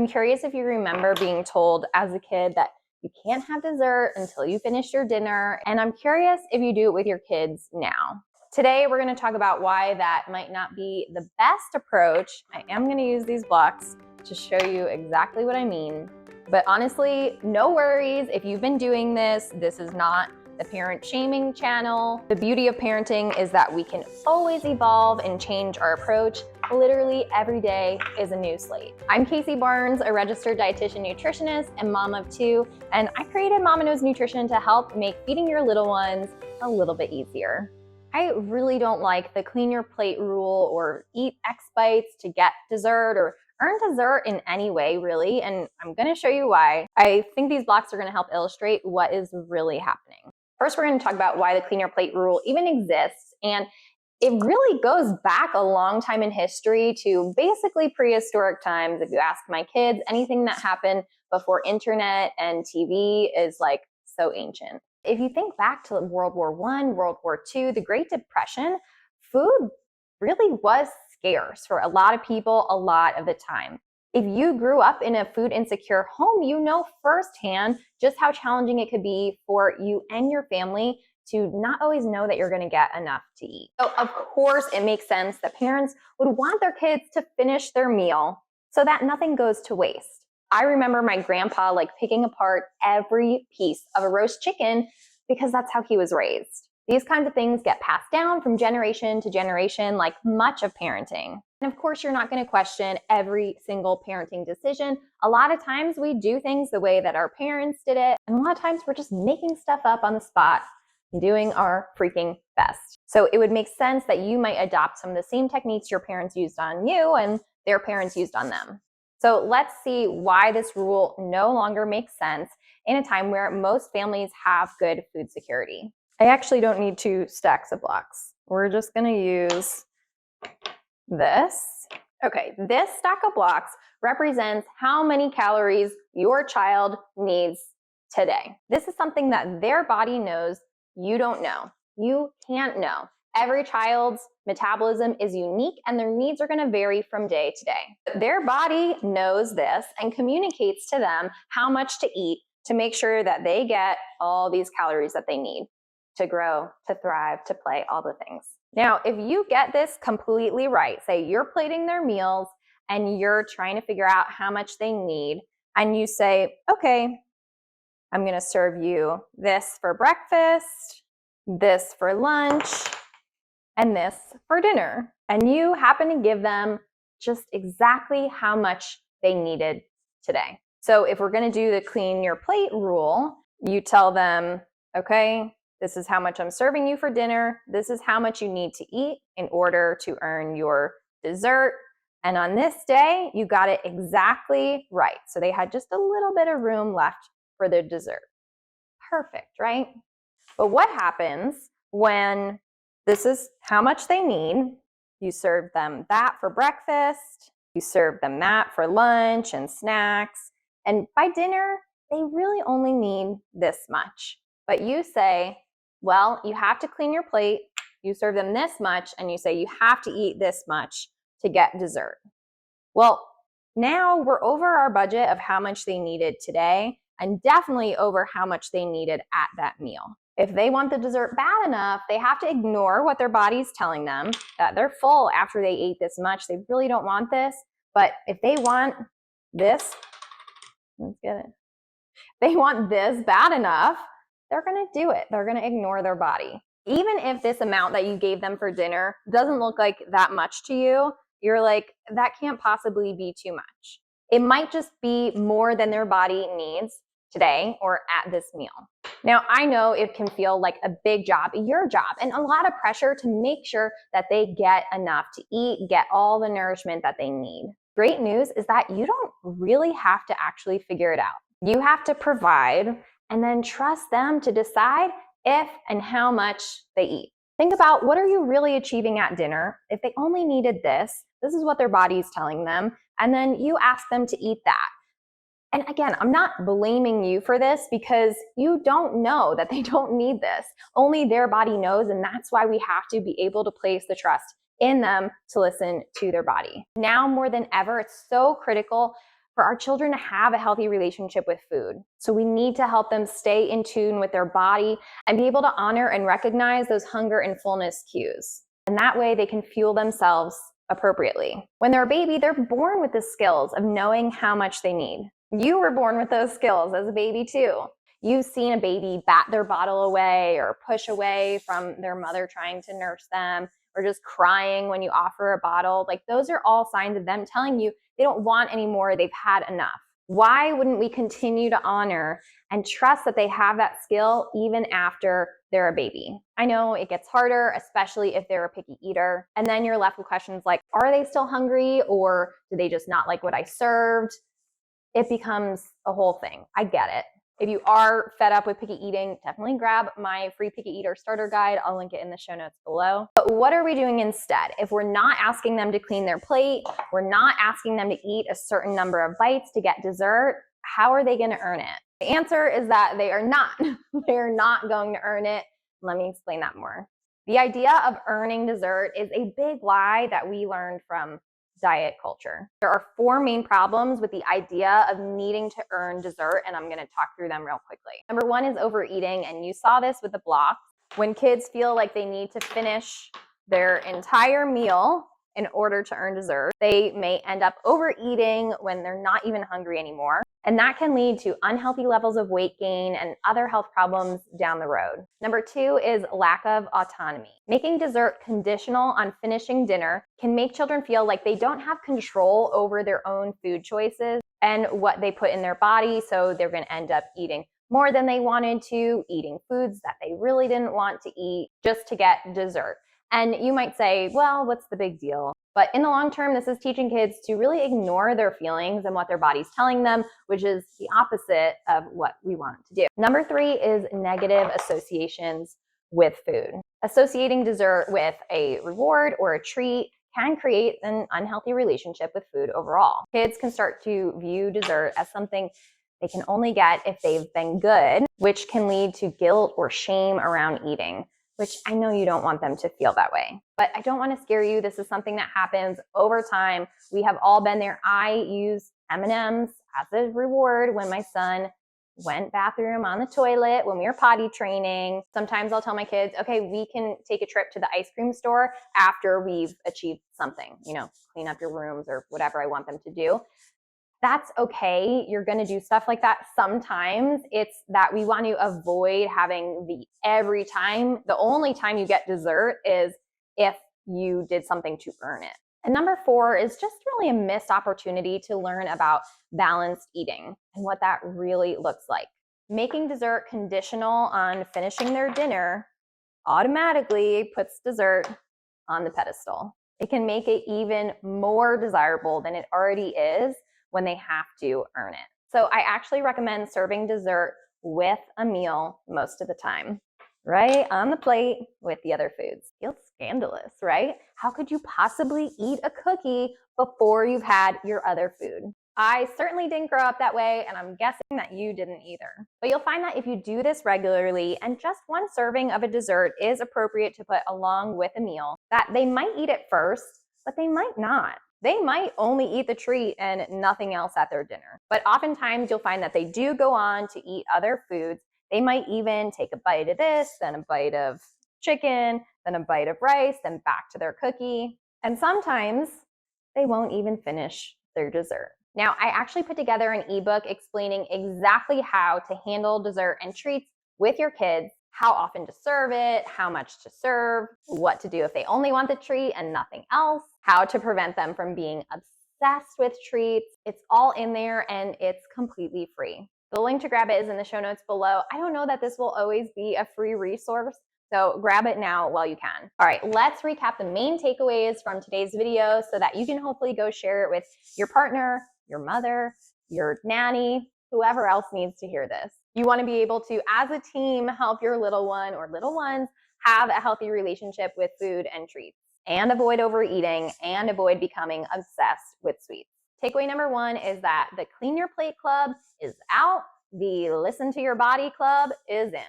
I'm curious if you remember being told as a kid that you can't have dessert until you finish your dinner, and I'm curious if you do it with your kids now. Today, we're going to talk about why that might not be the best approach. I am going to use these blocks to show you exactly what I mean. But honestly, no worries if you've been doing this. This is not the parent shaming channel. The beauty of parenting is that we can always evolve and change our approach. Literally every day is a new slate. I'm Kacie Barnes, a registered dietitian nutritionist and mom of two, and I created Mama Knows Nutrition to help make feeding your little ones a little bit easier. I really don't like the clean your plate rule or eat X bites to get dessert or earn dessert in any way, really, and I'm going to show you why. I think these blocks are going to help illustrate what is really happening. First, we're going to talk about why the clean your plate rule even exists, and it really goes back a long time in history to basically prehistoric times. If you ask my kids, anything that happened before internet and TV is like so ancient. If you think back to World War I, World War II, the Great Depression, food really was scarce for a lot of people a lot of the time. If you grew up in a food insecure home, you know firsthand just how challenging it could be for you and your family to not always know that you're going to get enough to eat. So of course, it makes sense that parents would want their kids to finish their meal so that nothing goes to waste. I remember my grandpa picking apart every piece of a roast chicken because that's how he was raised. These kinds of things get passed down from generation to generation, like much of parenting. And of course, you're not going to question every single parenting decision. A lot of times we do things the way that our parents did it, and a lot of times we're just making stuff up on the spot and doing our freaking best. So it would make sense that you might adopt some of the same techniques your parents used on you and their parents used on them. So let's see why this rule no longer makes sense in a time where most families have good food security. I actually don't need 2 stacks of blocks. We're just going to use this. Okay, this stack of blocks represents how many calories your child needs today. This is something that their body knows you don't know. You can't know. Every child's metabolism is unique and their needs are going to vary from day to day. Their body knows this and communicates to them how much to eat to make sure that they get all these calories that they need to grow, to thrive, to play, all the things. Now, if you get this completely right, say you're plating their meals and you're trying to figure out how much they need, and you say, okay, I'm going to serve you this for breakfast, this for lunch, and this for dinner. And you happen to give them just exactly how much they needed today. So if we're going to do the clean your plate rule, you tell them, okay, this is how much I'm serving you for dinner. This is how much you need to eat in order to earn your dessert. And on this day, you got it exactly right. So they had just a little bit of room left for their dessert. Perfect, right? But what happens when this is how much they need? You serve them that for breakfast. You serve them that for lunch and snacks. And by dinner, they really only need this much. But you say, well, you have to clean your plate. You serve them this much, and you say you have to eat this much to get dessert. Well, now we're over our budget of how much they needed today, and definitely over how much they needed at that meal. If they want the dessert bad enough, they have to ignore what their body's telling them, that they're full after they ate this much. They really don't want this. But if they want this, let's get it. If they want this bad enough, they're going to do it. They're going to ignore their body. Even if this amount that you gave them for dinner doesn't look like that much to you, you're like, that can't possibly be too much. It might just be more than their body needs today or at this meal. Now, I know it can feel like a big job, your job, and a lot of pressure to make sure that they get enough to eat, get all the nourishment that they need. Great news is that you don't really have to actually figure it out. You have to provide and then trust them to decide if and how much they eat. Think about, what are you really achieving at dinner? If they only needed this is what their body's telling them, and then you ask them to eat that. And again, I'm not blaming you for this because you don't know that they don't need this. Only their body knows, and that's why we have to be able to place the trust in them to listen to their body. Now more than ever, it's so critical for our children to have a healthy relationship with food. So we need to help them stay in tune with their body and be able to honor and recognize those hunger and fullness cues. And that way they can fuel themselves appropriately. When they're a baby, they're born with the skills of knowing how much they need. You were born with those skills as a baby too. You've seen a baby bat their bottle away or push away from their mother trying to nurse them, or just crying when you offer a bottle. Like, those are all signs of them telling you they don't want any more, they've had enough. Why wouldn't we continue to honor and trust that they have that skill even after they're a baby? I know it gets harder, especially if they're a picky eater. And then you're left with questions like, are they still hungry, or do they just not like what I served? It becomes a whole thing. I get it. If you are fed up with picky eating, definitely grab my free picky eater starter guide. I'll link it in the show notes below. But what are we doing instead? If we're not asking them to clean their plate, we're not asking them to eat a certain number of bites to get dessert, how are they going to earn it? The answer is that they are not. They are not going to earn it. Let me explain that more. The idea of earning dessert is a big lie that we learned from diet culture. There are 4 main problems with the idea of needing to earn dessert, and I'm going to talk through them real quickly. Number 1 is overeating, and you saw this with the blocks. When kids feel like they need to finish their entire meal in order to earn dessert, they may end up overeating when they're not even hungry anymore. And that can lead to unhealthy levels of weight gain and other health problems down the road. Number 2 is lack of autonomy. Making dessert conditional on finishing dinner can make children feel like they don't have control over their own food choices and what they put in their body, so they're going to end up eating more than they wanted to, eating foods that they really didn't want to eat just to get dessert. And you might say, well, what's the big deal? But in the long term, this is teaching kids to really ignore their feelings and what their body's telling them, which is the opposite of what we want to do. Number 3 is negative associations with food. Associating dessert with a reward or a treat can create an unhealthy relationship with food overall. Kids can start to view dessert as something they can only get if they've been good, which can lead to guilt or shame around eating, which I know you don't want them to feel that way. But I don't want to scare you. This is something that happens over time. We have all been there. I use M&Ms as a reward when my son went bathroom on the toilet, when we were potty training. Sometimes I'll tell my kids, okay, we can take a trip to the ice cream store after we've achieved something, clean up your rooms or whatever I want them to do. That's okay. You're going to do stuff like that. Sometimes it's that we want to avoid having the only time you get dessert is if you did something to earn it. And number 4 is just really a missed opportunity to learn about balanced eating and what that really looks like. Making dessert conditional on finishing their dinner automatically puts dessert on the pedestal. It can make it even more desirable than it already is when they have to earn it. So I actually recommend serving dessert with a meal most of the time, right on the plate with the other foods. Feels scandalous, right? How could you possibly eat a cookie before you've had your other food? I certainly didn't grow up that way, and I'm guessing that you didn't either. But you'll find that if you do this regularly, and just one serving of a dessert is appropriate to put along with a meal, that they might eat it first, but they might not. They might only eat the treat and nothing else at their dinner. But oftentimes you'll find that they do go on to eat other foods. They might even take a bite of this, then a bite of chicken, then a bite of rice, then back to their cookie. And sometimes they won't even finish their dessert. Now, I actually put together an ebook explaining exactly how to handle dessert and treats with your kids, how often to serve it, how much to serve, what to do if they only want the treat and nothing else, how to prevent them from being obsessed with treats. It's all in there and it's completely free. The link to grab it is in the show notes below. I don't know that this will always be a free resource, so grab it now while you can. All right, let's recap the main takeaways from today's video so that you can hopefully go share it with your partner, your mother, your nanny, whoever else needs to hear this. You want to be able to, as a team, help your little one or little ones have a healthy relationship with food and treats, and avoid overeating and avoid becoming obsessed with sweets. Takeaway number 1 is that the Clean Your Plate Club is out. The Listen to Your Body Club is in.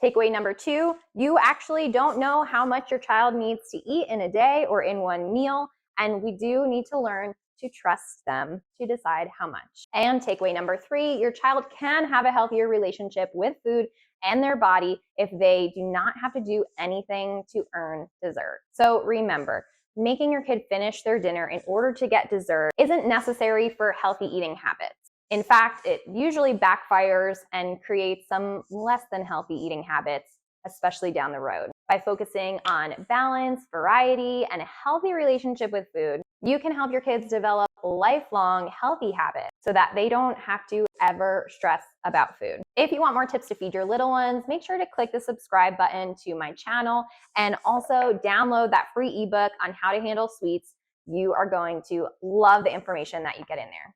Takeaway number 2, you actually don't know how much your child needs to eat in a day or in one meal, and we do need to learn to trust them to decide how much. And takeaway number 3, your child can have a healthier relationship with food and their body if they do not have to do anything to earn dessert. So remember, making your kid finish their dinner in order to get dessert isn't necessary for healthy eating habits. In fact, it usually backfires and creates some less than healthy eating habits, especially down the road. By focusing on balance, variety, and a healthy relationship with food, you can help your kids develop lifelong healthy habits so that they don't have to ever stress about food. If you want more tips to feed your little ones, make sure to click the subscribe button to my channel and also download that free ebook on how to handle sweets. You are going to love the information that you get in there.